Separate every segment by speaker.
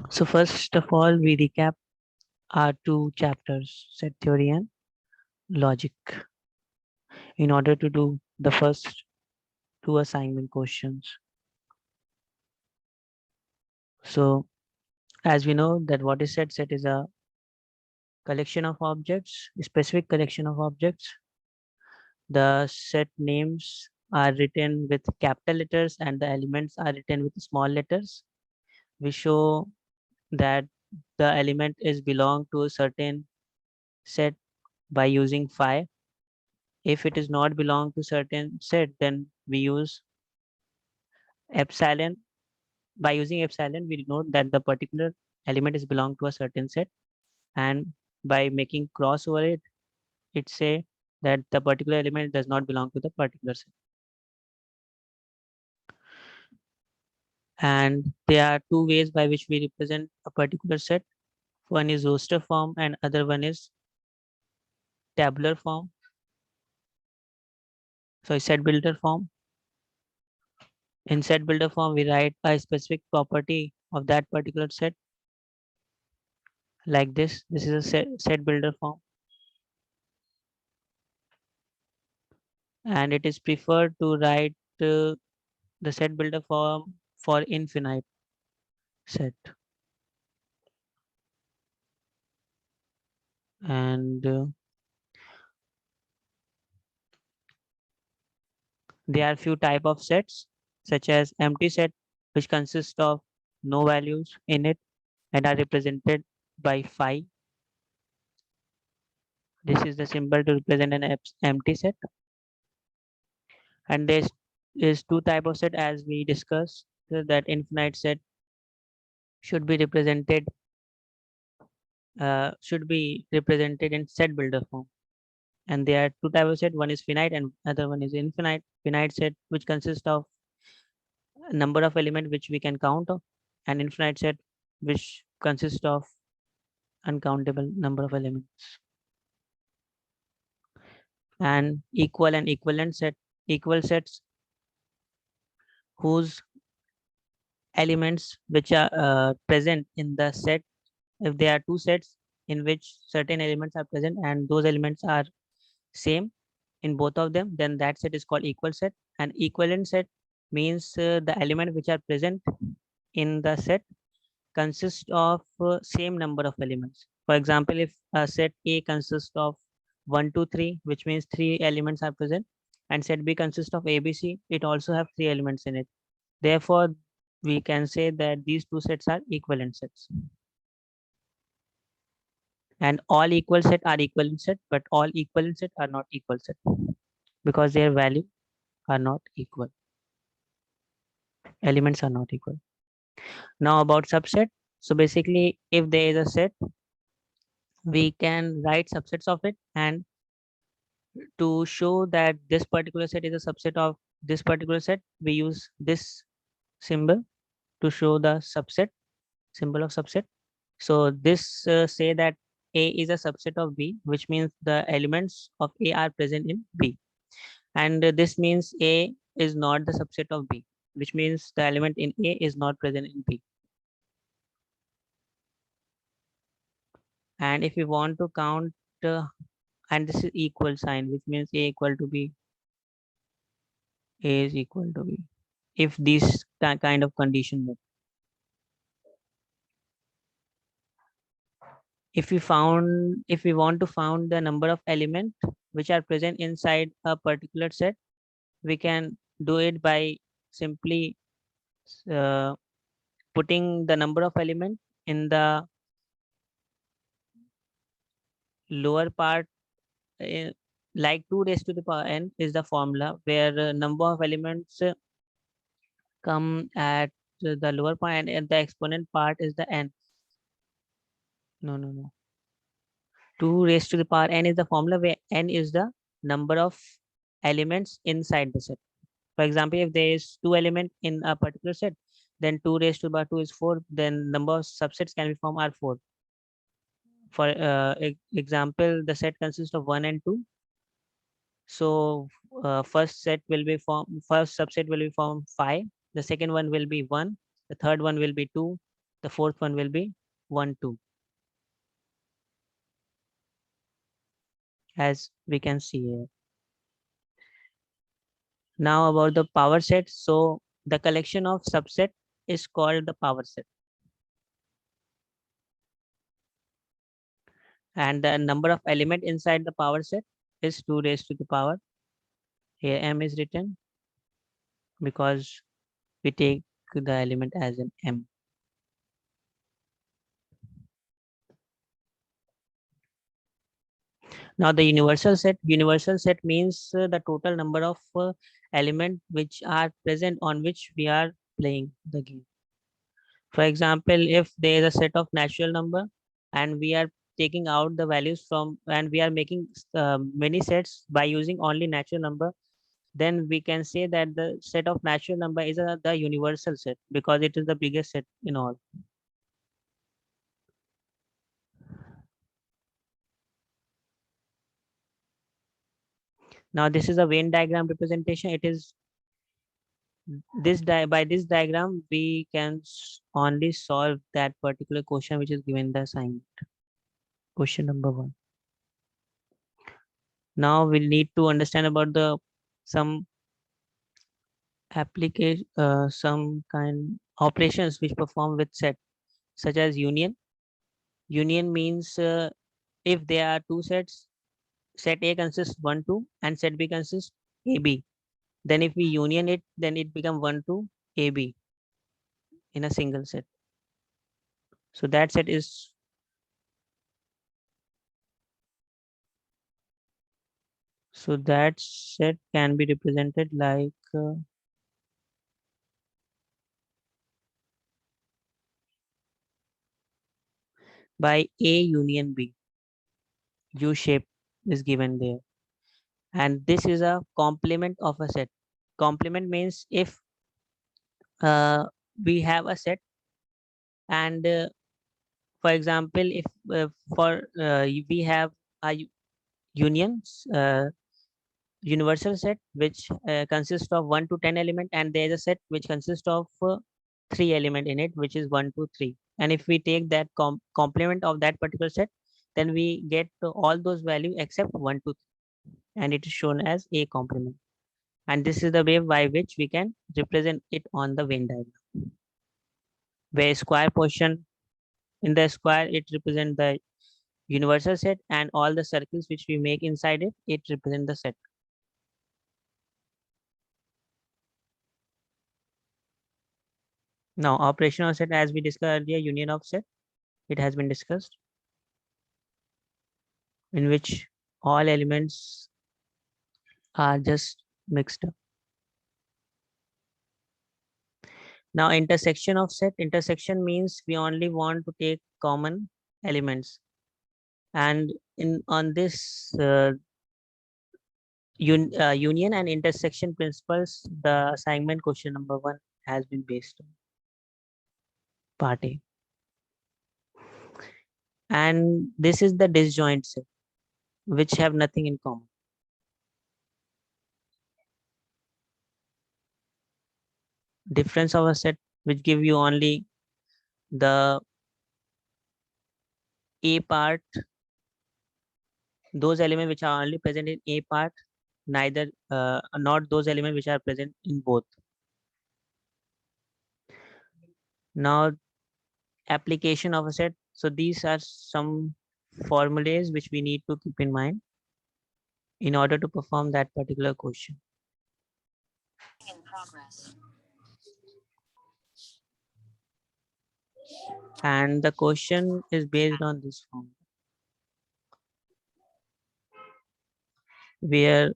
Speaker 1: So first of all, we recap our two chapters, set theory and logic, in order to do the first two assignment questions. So as we know that what is set is a collection of objects, a specific collection of objects. The set names are written with capital letters and the elements are written with small letters. We show that the element is belong to a certain set by using phi. If it is not belong to certain set, then we use epsilon. By using epsilon, we note that the particular element is belong to a certain set, and by making cross over it, it say that the particular element does not belong to the particular set. And there are two ways by which we represent a particular set. One is roster form and other one is tabular form. So set builder form. In set builder form, we write a specific property of that particular set like this. This is a set builder form, and it is preferred to write the set builder form for infinite set. And there are few type of sets, such as empty set, which consists of no values in it and are represented by phi. This is the symbol to represent an empty set. And there is two type of set as we discussed, that infinite set should be represented in set builder form. And there are two type of set. One is finite and other one is infinite. Finite set, which consists of a number of element which we can count of, and infinite set, which consists of uncountable number of elements. And equal and equivalent set, equal sets whose elements which are present in the set. If there are two sets in which certain elements are present and those elements are same in both of them, then that set is called equal set. And equivalent set means the element which are present in the set consists of same number of elements. For example, if a set A consists of 1, 2, 3, which means three elements are present, and set B consists of ABC, it also have three elements in it. Therefore, we can say that these two sets are equivalent sets. And all equal set are equivalent set, but all equivalent set are not equal set because their value are not equal. Elements are not equal. Now about subset. So basically, if there is a set, we can write subsets of it, and to show that this particular set is a subset of this particular set, we use this symbol to show the subset, symbol of subset. So this say that A is a subset of B, which means the elements of A are present in B. And this means A is not the subset of B, which means the element in A is not present in B. And if we want to count, and this is equal sign, which means A equal to B, A is equal to B. If this kind of condition met. If we want to found the number of elements which are present inside a particular set, we can do it by simply uh, putting the number of elements in the lower part, uh, like 2 raised to the power n is the formula where number of elements come at the lower point, and the exponent part is the n. No. 2 raised to the power n is the formula where n is the number of elements inside the set. For example, if there is two elements in a particular set, then 2 raised to the power 2 is 4. Then number of subsets can be formed are 4. For example, the set consists of 1 and 2. So first subset will be formed 5. The second one will be 1. The third one will be 2. The fourth one will be 1, 2, as we can see here. Now about the power set. So the collection of subset is called the power set. And the number of element inside the power set is 2 raised to the power. Here m is written because we take the element as an m. Now the universal set means the total number of element which are present on which we are playing the game. For example, if there is a set of natural number and we are taking out the values from, and we are making many sets by using only natural number, then we can say that the set of natural number is the universal set because it is the biggest set in all. Now this is a Venn diagram representation. It is by this diagram we can only solve that particular question which is given the assignment. Question number 1. Now we'll need to understand about the some application, some kind operations which perform with set, such as union. Union means if there are two sets, set A consists 1 2 and set B consists AB, then if we union it, then it becomes 1 2 AB in a single set. So that set is, so that set can be represented like by A union B. U shape is given there, and this is a complement of a set. Complement means if we have a set, and for example, if for we have a unions universal set which consists of 1 to 10 element, and there is a set which consists of 3 element in it, which is 1 to 3, and if we take that complement of that particular set, then we get all those values except 1 to 3, and it is shown as a complement, and this is the way by which we can represent it on the Venn diagram, where square portion, in the square it represents the universal set, and all the circles which we make inside it, it represents the set. Now operational set, as we discussed earlier, union of set, it has been discussed, in which all elements are just mixed up. Now intersection of set, intersection means we only want to take common elements, and in on this union and intersection principles, the assignment question number 1 has been based on part A. And this is the disjoint set, which have nothing in common. Difference of a set which give you only the A part, those elements which are only present in A part, neither not those elements which are present in both. Now application of a set. So these are some formulas which we need to keep in mind in order to perform that particular question. In progress. And the question is based on this form, where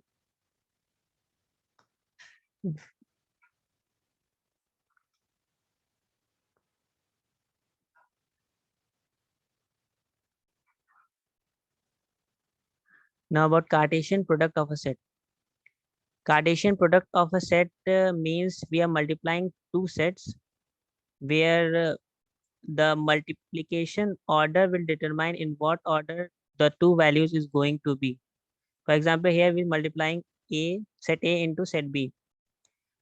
Speaker 1: now about Cartesian product of a set. Cartesian product of a set means we are multiplying two sets where the multiplication order will determine in what order the two values is going to be. For example, here we're multiplying set A into set B.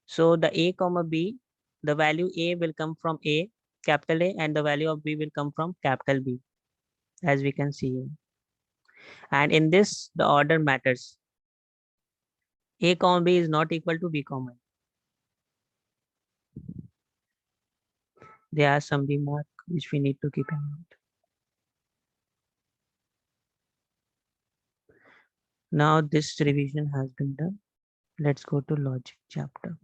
Speaker 1: So the A comma B, the value A will come from A, capital A, and the value of B will come from capital B, as we can see here. And in this, the order matters. A comma B is not equal to B comma A. There are some remarks which we need to keep in mind. Now this revision has been done. Let's go to logic chapter.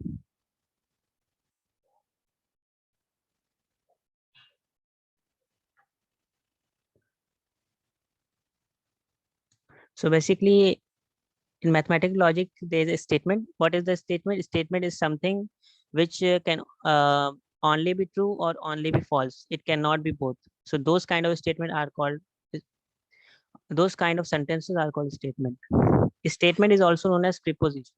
Speaker 1: So basically, in mathematical logic, there is a statement. What is the statement? Statement is something which can only be true or only be false. It cannot be both. So those kind of statement are called, those kind of sentences are called statement. A statement is also known as preposition.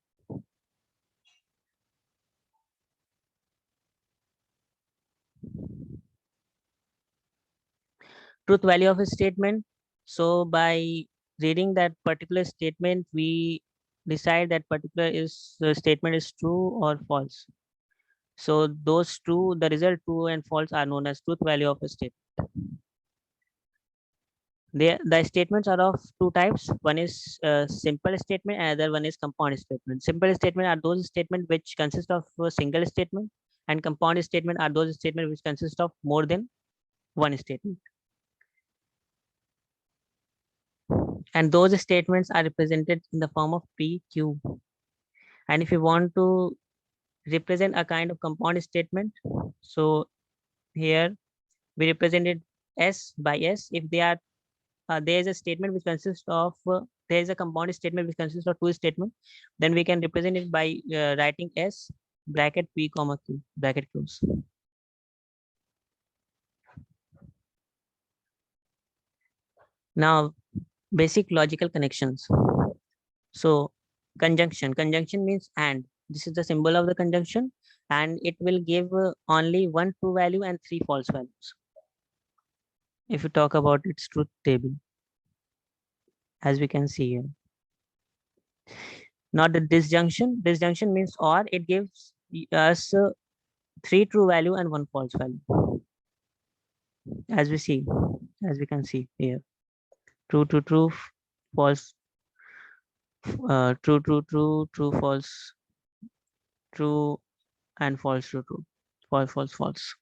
Speaker 1: Truth value of a statement. So by reading that particular statement, we decide that particular is statement is true or false. So those two, the result true and false are known as truth value of a statement. The statements are of two types. One is simple statement, and other one is compound statement. Simple statement are those statements which consist of a single statement, and compound statement are those statements which consist of more than one statement. And those statements are represented in the form of P, Q. And if you want to represent a kind of compound statement, so here we represent it S by S. If they are there is a statement which consists of there is a compound statement which consists of two statements, then we can represent it by writing S bracket P comma Q bracket close. Now basic logical connections. So conjunction means and. This is the symbol of the conjunction, and it will give only one true value and three false values. If you talk about its truth table, as we can see here. Now the disjunction means or. It gives us three true value and one false value, as we can see here. True to true, false, true, false, true, and false to true, false.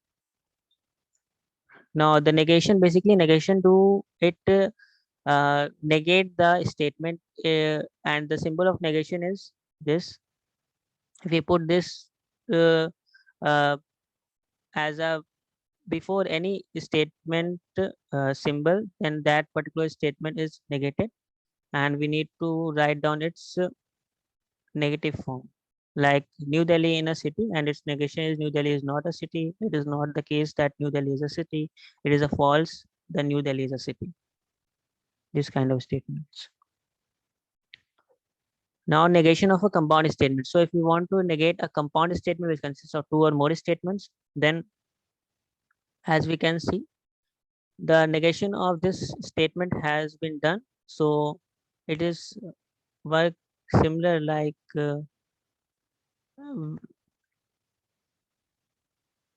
Speaker 1: Now the negation, basically negation do it negate the statement, and the symbol of negation is this. If we put this uh, uh, as a before any statement symbol, then that particular statement is negated, and we need to write down its negative form. Like New Delhi in a city, and its negation is New Delhi is not a city. It is not the case that New Delhi is a city. It is a false. The New Delhi is a city. This kind of statements. Now negation of a compound statement. So if we want to negate a compound statement which consists of two or more statements, then as we can see, the negation of this statement has been done. So it is work similar like um,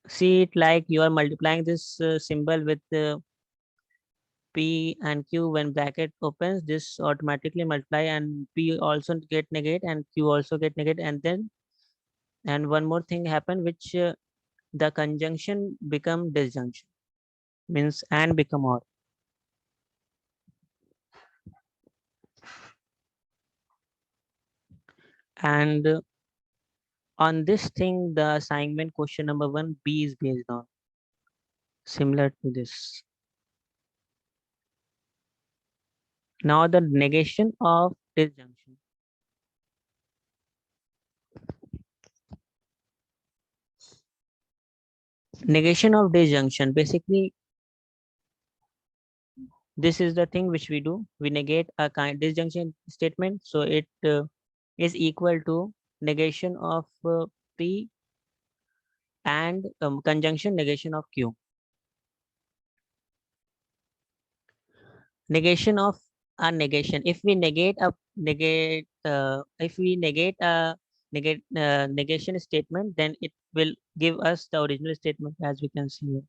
Speaker 1: see it like you are multiplying this symbol with P and Q. When bracket opens, this automatically multiply, and P also get negate and Q also get negate, and then and one more thing happen, which the conjunction become disjunction, means and become or. And on this thing, the assignment question number 1B is based on, similar to this. Now the negation of disjunction. Negation of disjunction, basically this is the thing which we do. We negate a kind disjunction statement, so it is equal to negation of P and conjunction negation of Q. Negation of a negation. If we negate a negation statement, then it will give us the original statement, as we can see here.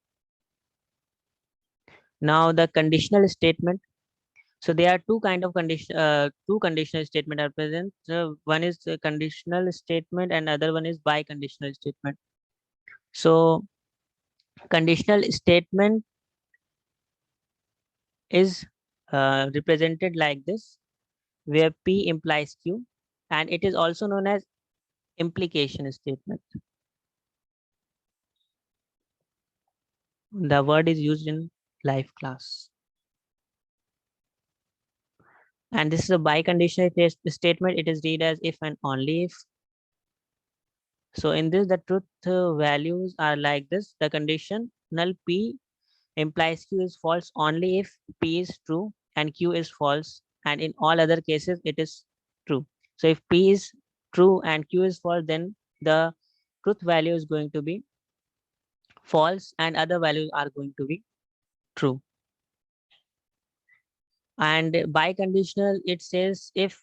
Speaker 1: Now the conditional statement. So there are two conditional statement are present. One is a conditional statement and other one is biconditional statement. So conditional statement is represented like this, where P implies Q, and it is also known as implication statement. The word is used in life class. And this is a biconditional statement. It is read as if and only if. So in this, the truth values are like this. The conditional P implies Q is false only if P is true and Q is false. And in all other cases, it is true. So if P is true and Q is false, then the truth value is going to be false and other values are going to be true. And biconditional, it says if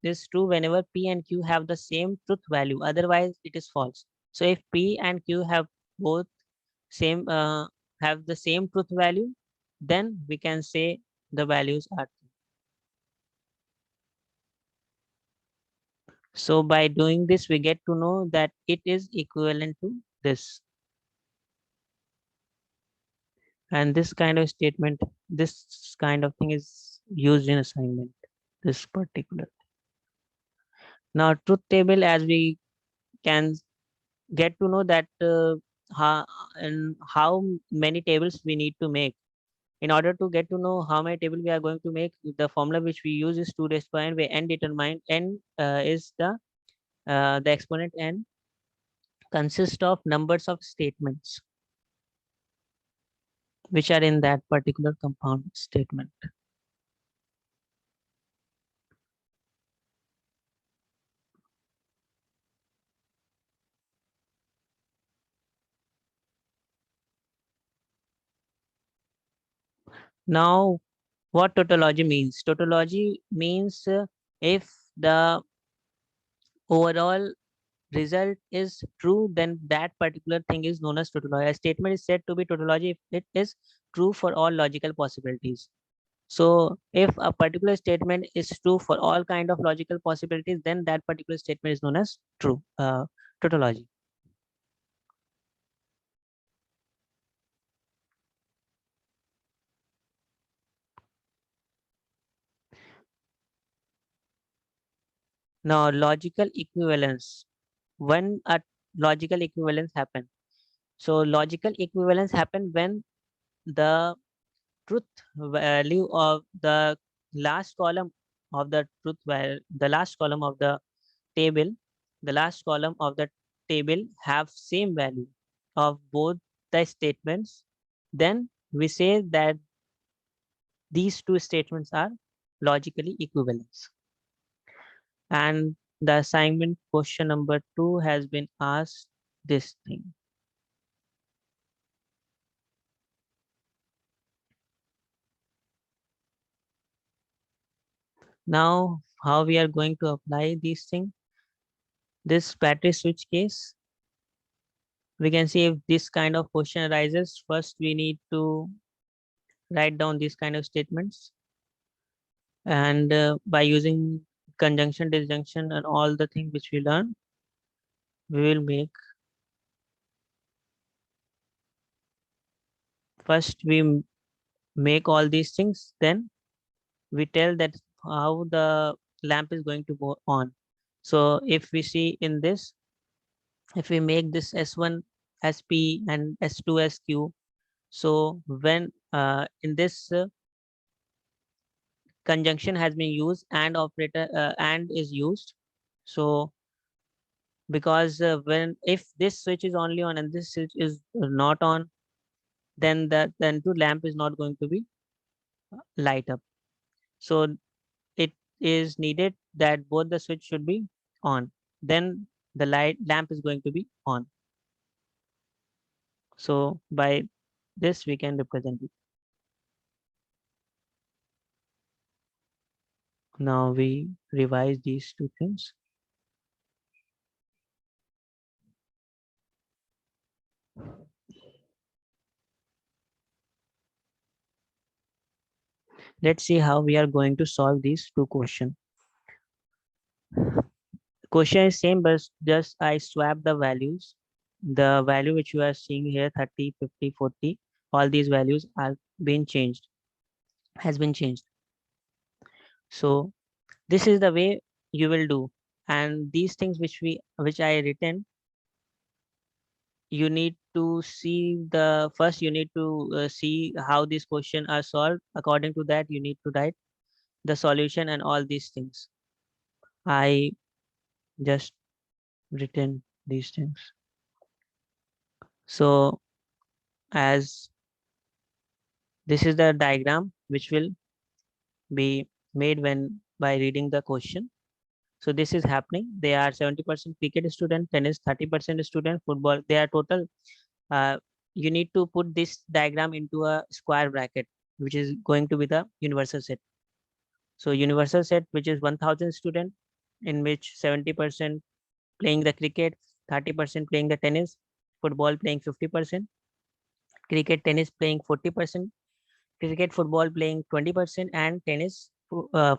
Speaker 1: is true whenever P and Q have the same truth value, otherwise it is false. So if P and Q have both same have the same truth value, then we can say the values are true. So by doing this, we get to know that it is equivalent to this. And this kind of statement, this kind of thing is used in assignment, this particular. Now truth table, as we can get to know that how many tables we need to make. In order to get to know how many table we are going to make, the formula which we use is 2 raised by n, where n determined n is the exponent n consists of numbers of statements which are in that particular compound statement. Now, what tautology means? Tautology means if the overall result is true, then that particular thing is known as tautology. A statement is said to be tautology if it is true for all logical possibilities. So if a particular statement is true for all kind of logical possibilities, then that particular statement is known as true tautology. Now logical equivalence. When a logical equivalence happen. So logical equivalence happen when the truth value of the last column of the truth value, the last column of the table, the last column of the table have same value of both the statements, then we say that these two statements are logically equivalent. And the assignment question number 2 has been asked this thing. Now, how we are going to apply these things? This battery switch case, we can see if this kind of question arises. First, we need to write down these kind of statements. And by using conjunction, disjunction, and all the things which we learn, we will make. First, we make all these things, then we tell that how the lamp is going to go on. So if we see in this, if we make this S1 as P and S2 as Q, so when in this conjunction has been used and operator and is used. So because when if this switch is only on and this switch is not on, then then two lamp is not going to be light up. So it is needed that both the switch should be on, then the lamp is going to be on. So by this we can represent it. Now we revise these two things. Let's see how we are going to solve these two questions. Question is same, but just I swap the values. The value which you are seeing here, 30, 50, 40, all these values are been changed, has been changed. So this is the way you will do. And these things which I written, you need to see the first, you need to see how these questions are solved. According to that, you need to write the solution and all these things. I just written these things. So as this is the diagram which will be made when by reading the question. So this is happening. They are 70% cricket student, tennis 30% student, football. They are total. Uh, you need to put this diagram into a square bracket, which is going to be the universal set. So universal set, which is 1000 student, in which 70% playing the cricket, 30% playing the tennis, football playing 50%, cricket tennis playing 40%, cricket football playing 20%, and tennis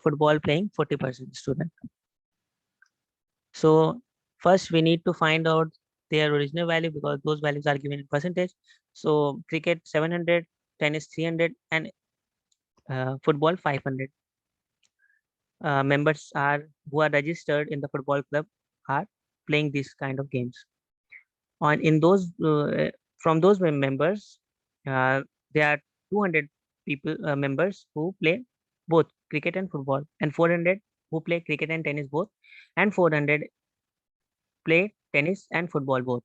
Speaker 1: football playing 40% student. So first we need to find out their original value because those values are given in percentage. So cricket 700, tennis 300, and football 500. Members are who are registered in the football club are playing these kind of games. On in those from those members, there are 200 people members who play both cricket and football, and 400 who play cricket and tennis both, and 400 play tennis and football both.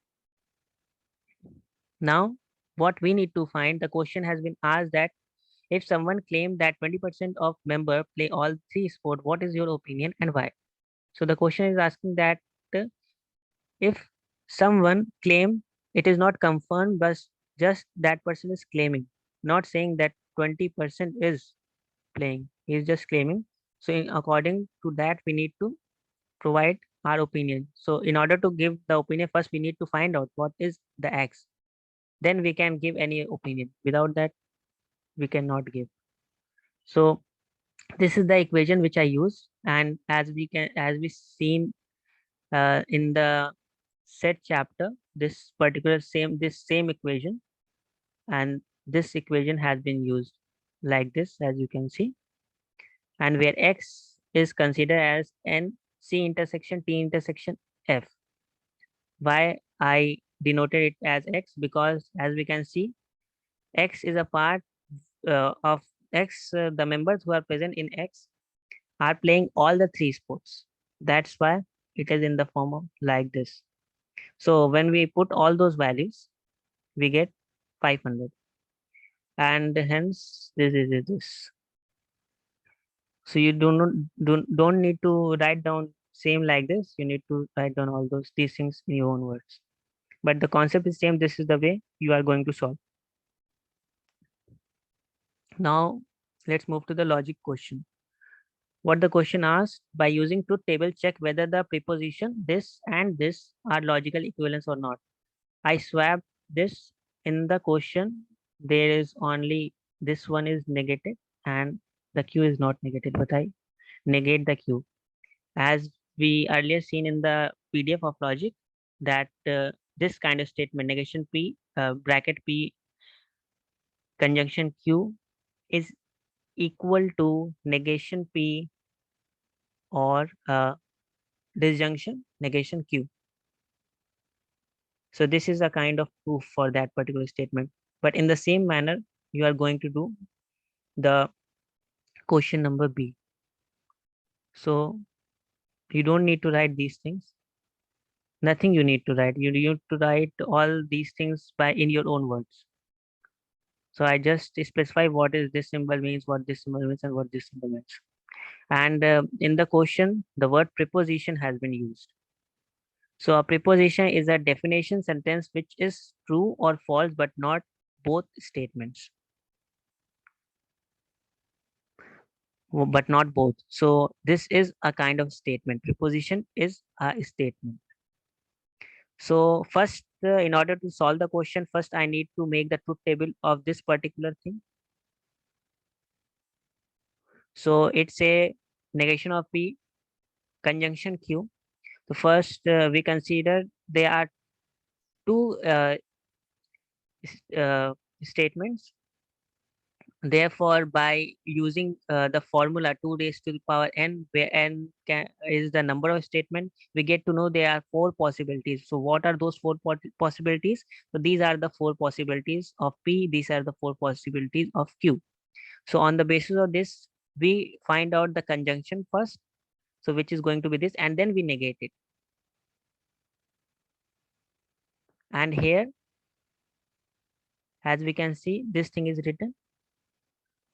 Speaker 1: Now, what we need to find, the question has been asked that if someone claimed that 20% of member play all three sport, what is your opinion and why? So the question is asking that uh, if someone claim, it is not confirmed, but just that person is claiming, not saying that 20% is playing. He is just claiming. So according to that, we need to provide our opinion. So in order to give the opinion, first we need to find out what is the X. Then we can give any opinion. Without that, we cannot give. So this is the equation which I use, and as we seen in the set chapter, this same equation, and this equation has been used like this, as you can see, and where X is considered as n C intersection T intersection F. Why I denoted it as X? Because as we can see, X is a part of X, the members who are present in X are playing all the three sports. That's why it is in the form of like this. So when we put all those values, we get 500, and hence this is this. So you don't need to write down same like this. You need to write down all these things in your own words. But the concept is same. This is the way you are going to solve. Now let's move to the logic question. What the question asks, by using truth table, check whether the preposition this and this are logical equivalents or not. I swapped this in the question. There is only this one is negative and the q is not negative, but I negate the q. As we earlier seen in the PDF of logic, that this kind of statement, negation p, bracket p, conjunction q, is equal to negation p or disjunction negation q. So this is a kind of proof for that particular statement. But in the same manner, you are going to do the question number B. So you don't need to write these things. Nothing you need to write. You need to write all these things by in your own words. So I just specify what is this symbol means, what this symbol means, and what this symbol means. And in the question, the word preposition has been used. So a preposition is a definition sentence which is true or false, but not both statements. But not both. So this is a kind of statement. Preposition is a statement. So first, in order to solve the question, first I need to make the truth table of this particular thing. So it's a negation of P, conjunction Q. So first we consider there are two statements. Therefore, by using the formula 2 raised to the power n, where is the number of statement, we get to know there are four possibilities. So what are those four possibilities? So these are the four possibilities of P. These are the four possibilities of Q. So on the basis of this, we find out the conjunction first. So which is going to be this, and then we negate it. And here, as we can see, this thing is written.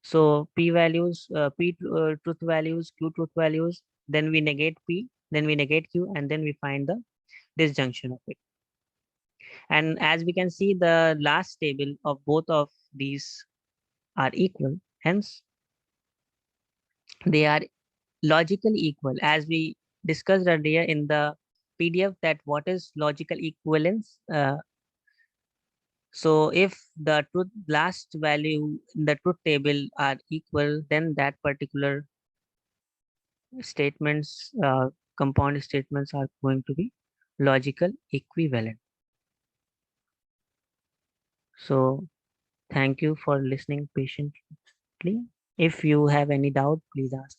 Speaker 1: So P values, truth values, Q truth values, then we negate P, then we negate Q, and then we find the disjunction of it. And as we can see, the last table of both of these are equal. Hence, they are logically equal. As we discussed earlier in the PDF, that what is logical equivalence. So if the truth last value in the truth table are equal, then that particular statements, compound statements are going to be logical equivalent. So thank you for listening patiently. If you have any doubt, please ask.